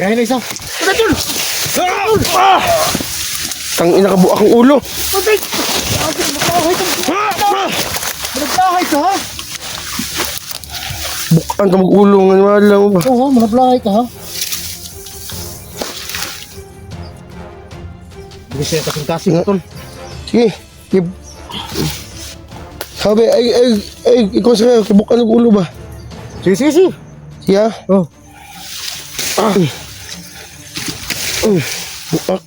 Kaya na isa. Patay, tol! Tangina ka buak ang ulo. Patay! Malaglahay ka, ha? Bukan ka mag-ulo nga wala mo ba? Oo, malaglahay ka, ha? Hindi siya kasing-kasing, tol. Sige. Sabi, ikaw sa bukan ng ulo ba? Sige, sige, sige. Siya? Oh. Buak.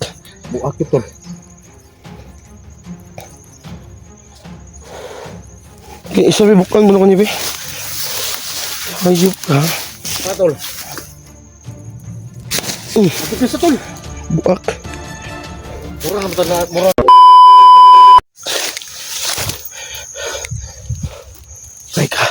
Buak ito. Okay, sabi bukan mo na ko niya, be. Ayup ka. Ah, tol. Ito ka sa tol. Buak. Mura na ba na, mura. Teka.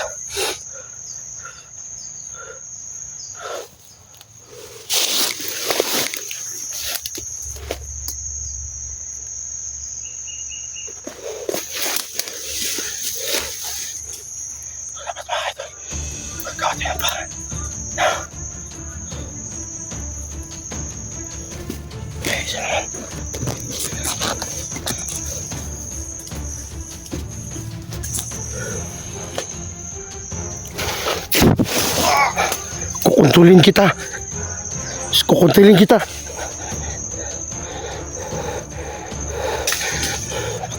Kukuntulin kita. Kukuntulin kita.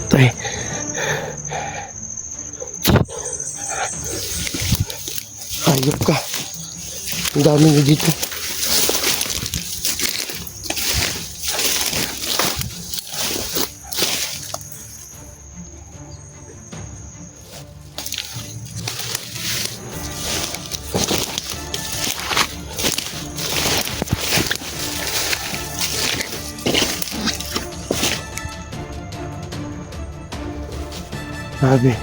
Patay. Hayop ka. Ang dami na dito. Sabi.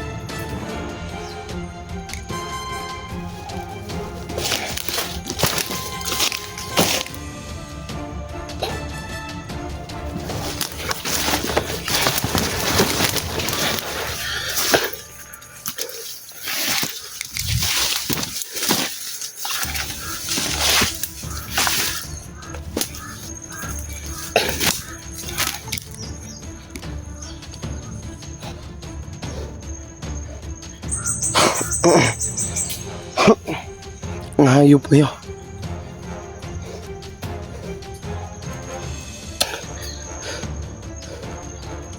Ang hayop kayo.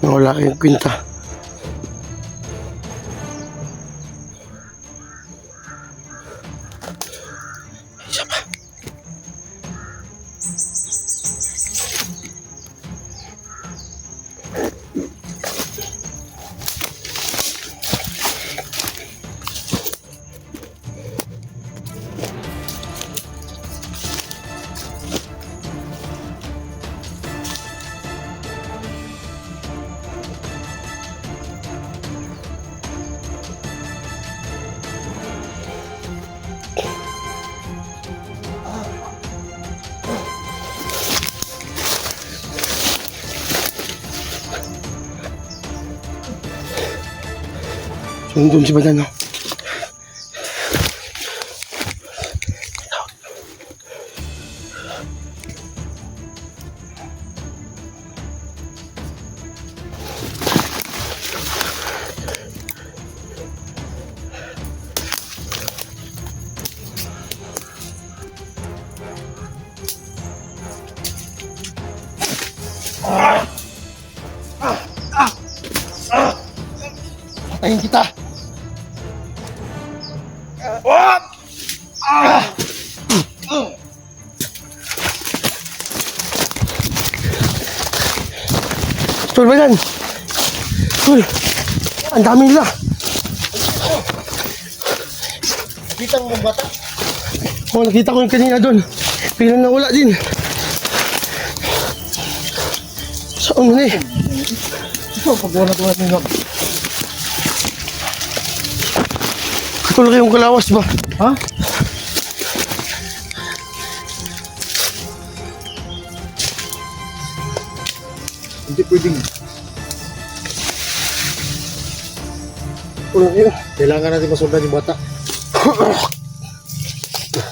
Nawala kayong kwinta. Isa pa. Doon si Badano. Patayin kita. Tol ba yan? Tol, ang dami nila. Nakita mo mong bata? Oh, nakita ko yung kanina doon. Biglang nawala din. Saan mo na eh? Ito, pag-wala-wala ninyo. Katulad kayong kalawas ba? Ha? Hindi pwedeng. Kailangan natin masundan yung bata.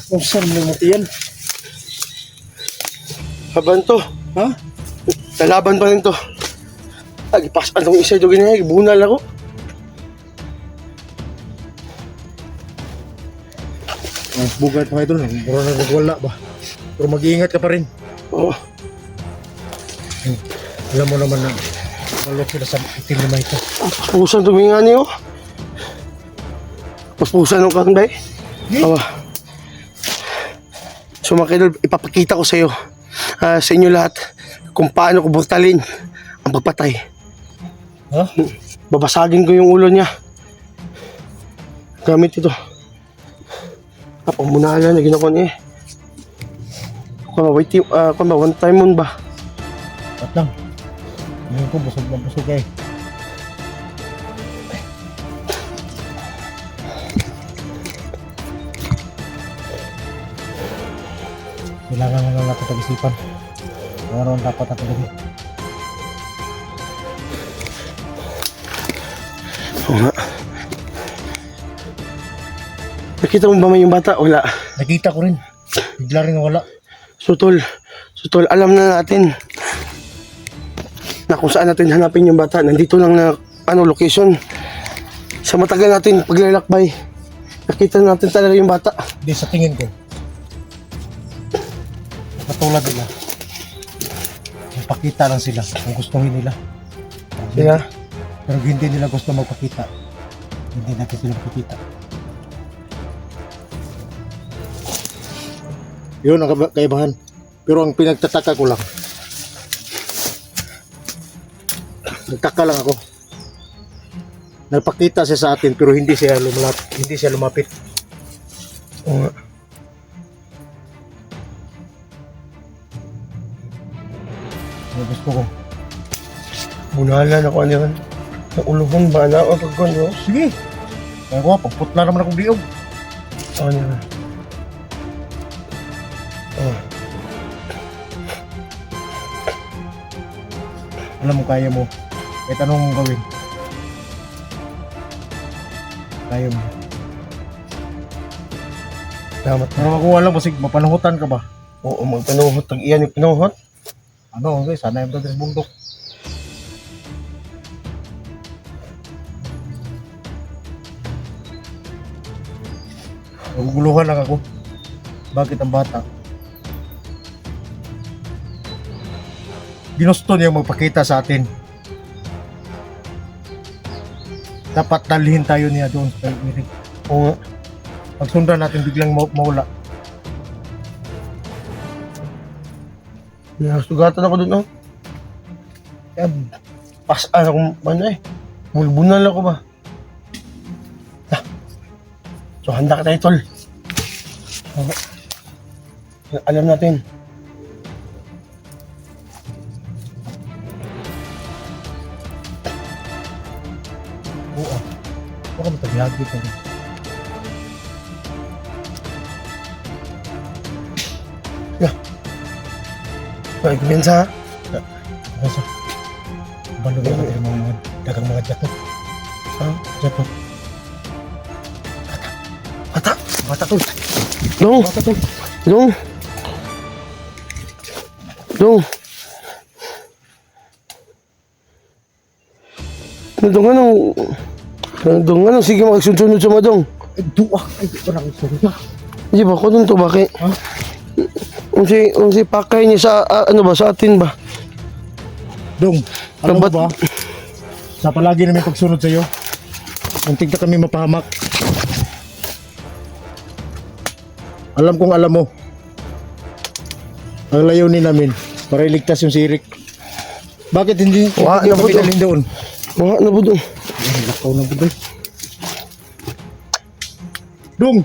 Kung saan mo mati yan? Laban to. Ha? Lalaban pa rin to. Ipasan tong isa doon ginaya. Bunal ako. Bugat mga idol. Mura na nagwala ba? Pero mag-iingat ka pa rin. Oo. Alam mo naman na malok sila sa itim na ito. Puspusan tuminga niyo. Puspusan ng kanday. Awa. So mga kaidol, ipapakita ko sa iyo, sa inyo lahat, kung paano ko brutalin ang pagpatay. Ha? Babasagin ko yung ulo niya. Gamit ito. Pamunalan na ginako niya. Kung one time mo ba? At lang. Ngayon ko, busog na busog eh. Kailangan na lang natin pag-isipan. Ano ang dapat natin gawin? Oo nga. Nakita mo ba may yung bata? Wala. Nakita ko rin. Bigla rin wala. Sutol, alam na natin na kung saan natin hanapin yung bata. Nandito lang na location. Sa matagal natin paglalakbay, nakita natin talaga yung bata. Hindi, sa tingin ko. Katulad nila. Magpakita lang sila kung gustuhin nila. Kaya, Pero hindi nila gusto magpakita. Hindi natin sila makikita. Yun ang kaibahan. Pero ang pinagtataka ko lang. Nagtaka lang ako. Nagpakita siya sa atin pero hindi siya lumapit. oo nga. Gusto ko. Bunalan ako ano yun. Sa uluhan ba na o pagkondo? Sige. Kaya ko, pagputla naman akong diog. Ano yun? Oh. Alam mo, kaya mo. Kahit anong mong gawin. Kaya mo. Salamat. Pero kung alam mo, sige, mapanahutan ka ba? Oo, magpanuhot. Tag-iyan yung pinuhot. Ano, okay, sana yung dadres bundok. Naguguluhan lang ako. Bakit ang bata? Ginusto niya magpakita sa atin. Dapat dalhin tayo niya doon sa Mirik. Oo nga. Pagsundan natin biglang mawala. Nasugatan ako doon, oh. Kaya, Pasaan ako, ano eh. Mulbunan ako ba? Ah. So, handa ka tayo, tol. Oo. Alam natin. oo. Baka matagihagi ka rin. May kumensa, ha? Basta, balo ba natin yung mga dagang mga jatot? Ha? Jatot. Bata! Bata tol. Dong! Bata tol. Dong! Dong! Dong, ano? Sige, magsunod sa madong. Ay, duwa. Ay, parang surya. Di ba, kung to bakit? Ha? Kung si pakay niya sa, ano ba, sa atin ba? Dong, alam mo Ba't- ba? Sa palagi namin pagsunod sa'yo, muntik na kami mapahamak. Alam kong alam mo. Ang layunin namin, para iligtas yung sirik. Bakit hindi Wah, hindi ano pa ba to? pinalhin doon? Mga ano ba dong? Ay, lakaw na budoy. Dong!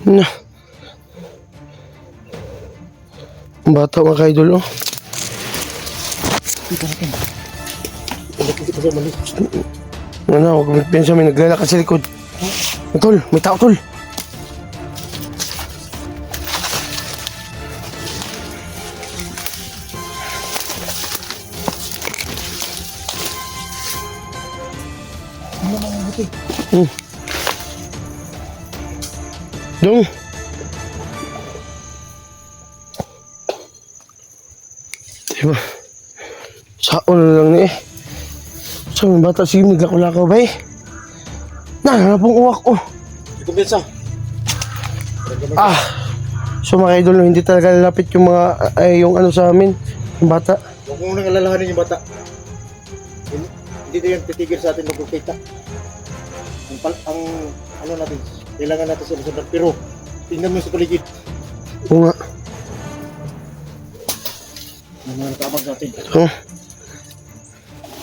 Na. Ang bata mga kaidol, oh. Dito natin. Hindi pa siya mali. Ano, huwag magpensa, may naglalakad sa likod. Tol, may tao, tol. Ano mga buti? Dong, Diba? Saon na lang ni eh. Sa mga bata, sige, naglakaw-lakaw ba eh? Na pong uwak ko. Kumbinsa. Ah! So mga idol, no, hindi talaga lalapit yung mga, yung ano sa amin, yung bata. Huwag mo nang alalahanin yung bata. Hindi na yan titigil sa atin magkukita. Ang ano natin, kailangan natin sa sundan. Pero, tingnan mo sa paligid. Oo nga. Ang mga nakaabag natin. Oh.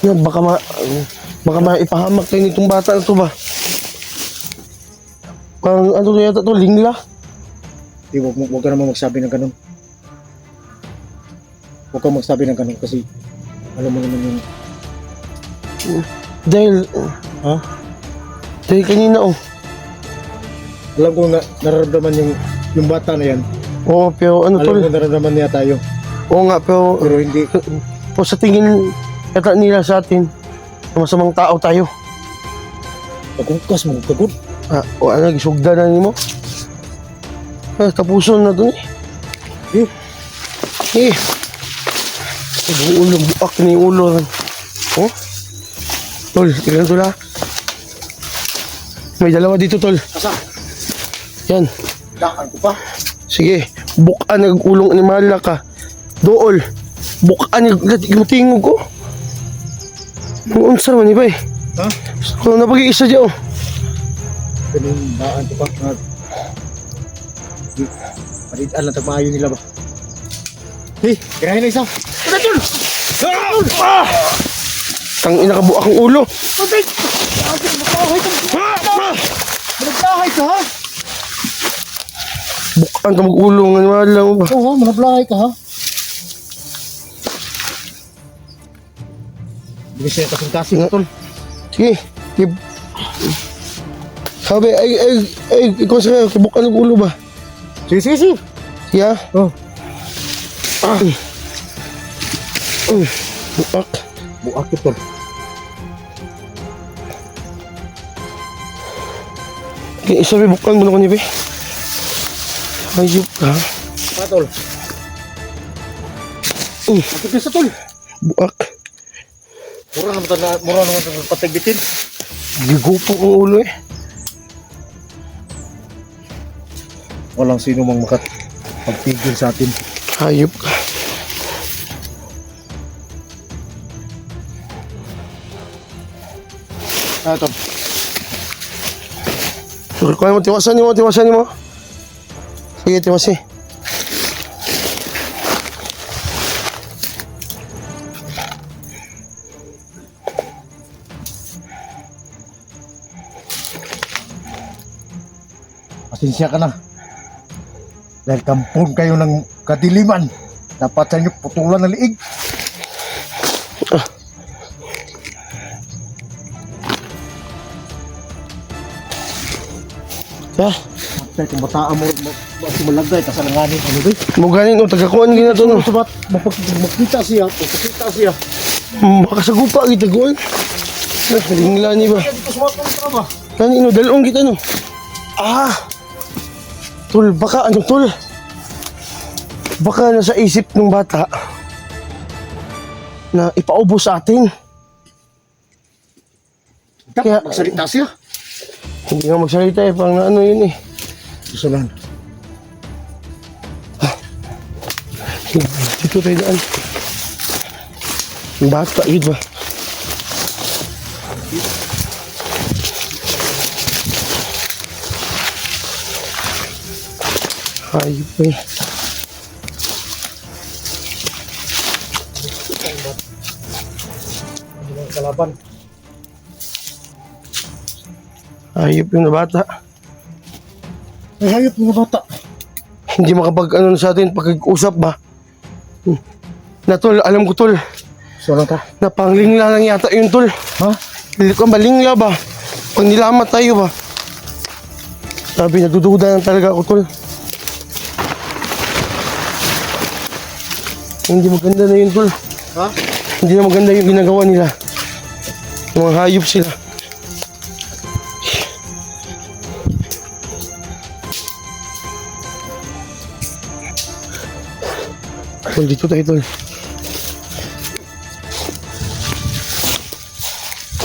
Na, baka maipahamak tayo nitong bata na to ba? Parang ano to yata to, lingla. Huwag ka naman magsabi ng ganun. Huwag kang magsabi ng ganun kasi alam mo naman yung... Dahil, Ha? dahil kanina oh. Alam ko na nararamdaman yung bata na yan. Oo, pero ano Alam tol? ko nararamdaman niya tayo. Oo nga, pero Pero hindi. po sa tingin yata nila sa atin, masamang tao tayo. Pagkukas mo, kagod. Ah, o ano, gisugda na nimo. Ah, tapuson na to eh. Eh, Eh. Ang ulo, buak na yung ulo. Oh? Tol, tignan to la. May dalawa dito, tol. asa? Yan. Daan ko pa. Sige, bukaan nag-ulong animal ka. Dool. Bukaan nag-tingog ko. Ang unsa man iba eh. Ha? So, napag-iisa dyan oh. Ganun, daan ko pa. Palitaan lang tagmaayo nila ba? Hey, kirahin na isa. Ano dyan? Ah! Tang ina ka buak ang ulo. Tubig! Magkahay ka! Managlahay ka ha? Bukaan ka mag-ulong animal lang ba? Oo, managlahay ka ha? Hindi siya kasing-kasing tol. Sige. Sabi, ikaw sa bukaan ng ulo ba? Sige, sige, sige. Yeah? Oh. Buak. Buak ito. Okay, sabi bukaan mo na ko ni Be. Ayup ka. Patol. Matipis sa tol. Buak. Mura naman ito patagbitin. Gigupo ang ulo eh. Walang sino mang makapagtigil sa atin. Hayop ka. Ito. So, kaya mo, tiwasan mo. Sige, tiwasin. Pasensya ka na. Dahil kampon kayo ng kadiliman. Dapat sa inyo putulan ng liig. Yeah. Kaya kung bataan mo, malagay, kasalanganin. Ano ba? Muganin o, tagakuan gina to no. Sabat, makita siya. Makita siya. Baka sa gupa kita kuan. Lingla ni ba? Kaya dito sumat mo ito ba? Kanino, dalawang kita no. Ah! Tol, baka ano tol? Baka nasa isip ng bata na ipaubos sa atin. Kaya- Magsalita siya. Hindi nga magsalita eh, pang ano yun eh. Susulan. Dito tayo daan. Yung bata, yun ba? Ayun pa eh. Hindi mo kalaban. Ayop yung bata. Ay, hayop mga bata. Hindi makapag ano sa atin pag-usap ba? Na tol, alam ko tol. So lang ka? Na panglingla lang yata yun tol. Ha? Hindi ko balingla ba? Pag nilamat tayo ba? Sabi, nadududa na talaga ako tol. Hindi maganda na yun tol. Ha? Hindi na maganda yung ginagawa nila. Mga hayop sila. Tol, dito tayo tol.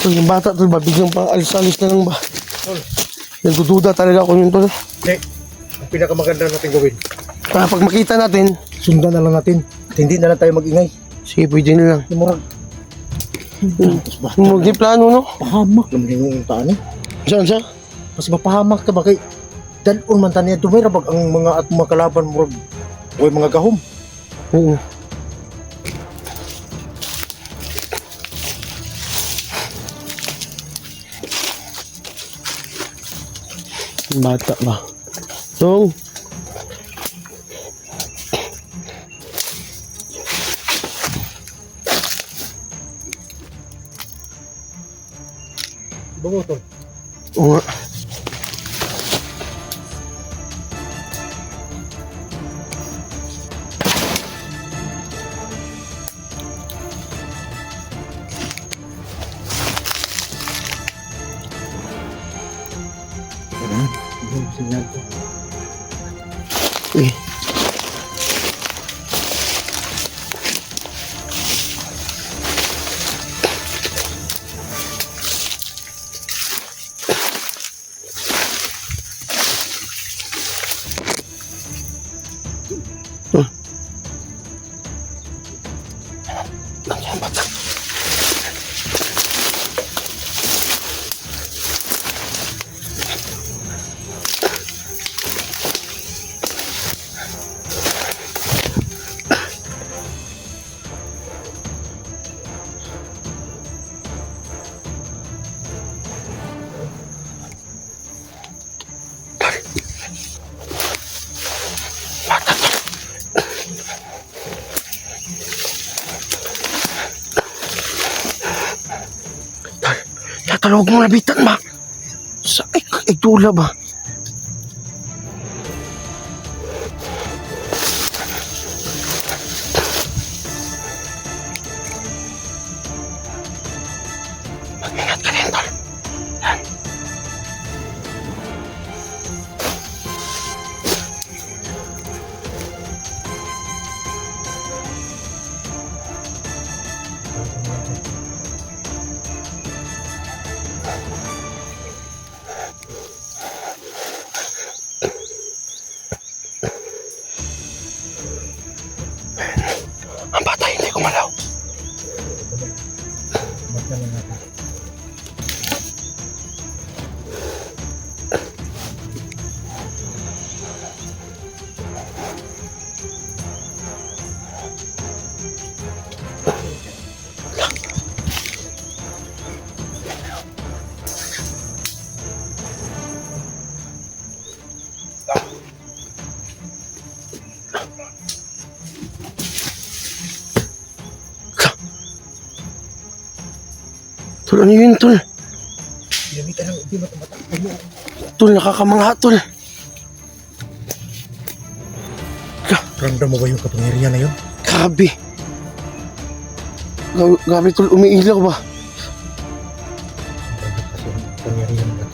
Tol, yung bata tol ba? Biglang pa alis-alis na lang ba? Tol, Nagdududa talaga ako yun tol. hindi. Ang pinakamaganda natin gawin, Kaya pag makita natin, sundan na lang natin. At hindi na lang tayo mag-ingay. sige pwede na lang. Yung murag, tapos ba? Hindi plano no? Pahamak naman yung taan eh. Saan siya? Mas mapahamak ka ba kay dalon man taniya dumira bag ang mga at mga kalaban murag o mga gahom. Ayun na. Yung bata ba? Tong. Bango tol. Oo nga. Yung sinyal to. Eh. Nandiyan bata. Talawag mo labitan ba? Sa igdula ba? Mag-ingat ka din, tol. Yan. Ang bata hindi kumalaw. Basta lang natin. Tol, ano yun, tol? Ginamitan ng hindi matamatang mo. Tol, nakakamangha, tol. Ramdam mo ba yung kapangyarihan na yun? Grabe. Grabe, tol, umiilaw ba? Ramdam kasi yung kapangyarihan na.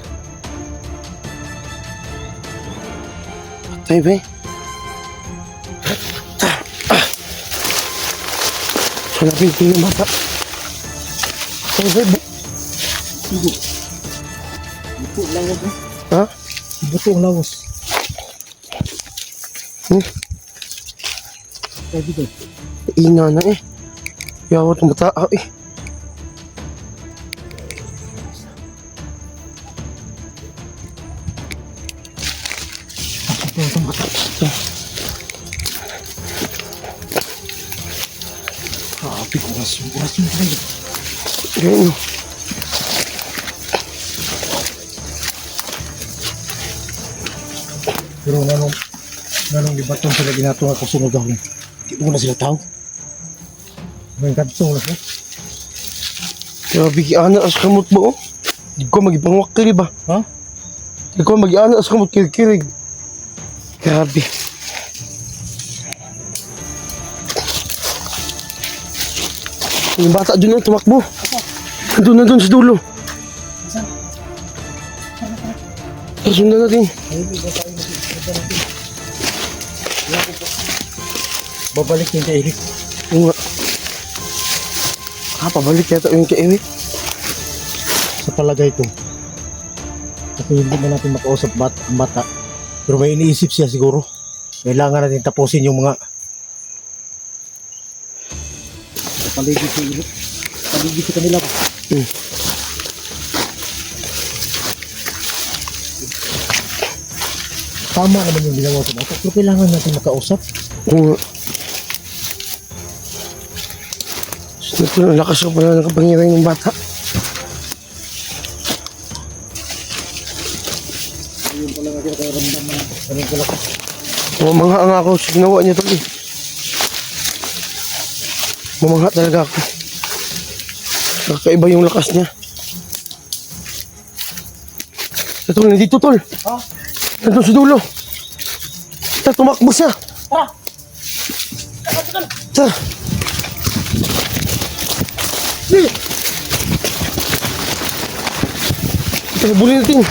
Patay ba eh? Hanapin ko yung bata. Patay ba eh? Buto ang lawas eh. Ha? Buto ang lawas. Kaya dito. Ina na eh. Yawa itong bata. Ah, eh. Itong bata. Grabe ko oras yung play. Ganyan. Pero nanong libaton sila ginatong ako sunod ako. Di mo na sila tao. Ngayon kadto na ko. Grabe kiana as kamot mo oh. Di ko magipangwakili ba? Ha? Di ko mag-iana as kamot kikirig. Grabe. Yung bata dun oh, tumakbo. Nandun sa dulo. Sundan natin. Babalik yung kay Eric. Oo nga. Ah, pabalik yata yung kay Ewi. sa palagay ko. Kasi hindi na natin makausap ang bata. Pero may iniisip siya siguro. Kailangan natin tapusin yung mga paligid sa kanila. Tama naman yung ginawa ko bata. Pero kailangan natin makausap. Oo nga. Ang lakas ko pala ng kapangyarihan ng bata. Ayun pala nga kinakaramdaman. Ganun ko lang. Mamangha nga ako sa ginawa niya tol eh. Mamangha talaga ako. Kakaiba yung lakas niya. Tol, nandito tol. Ha? Nandun sa dulo. Tara, tumakbo siya. Tara! Tara. Tara, bulin natin.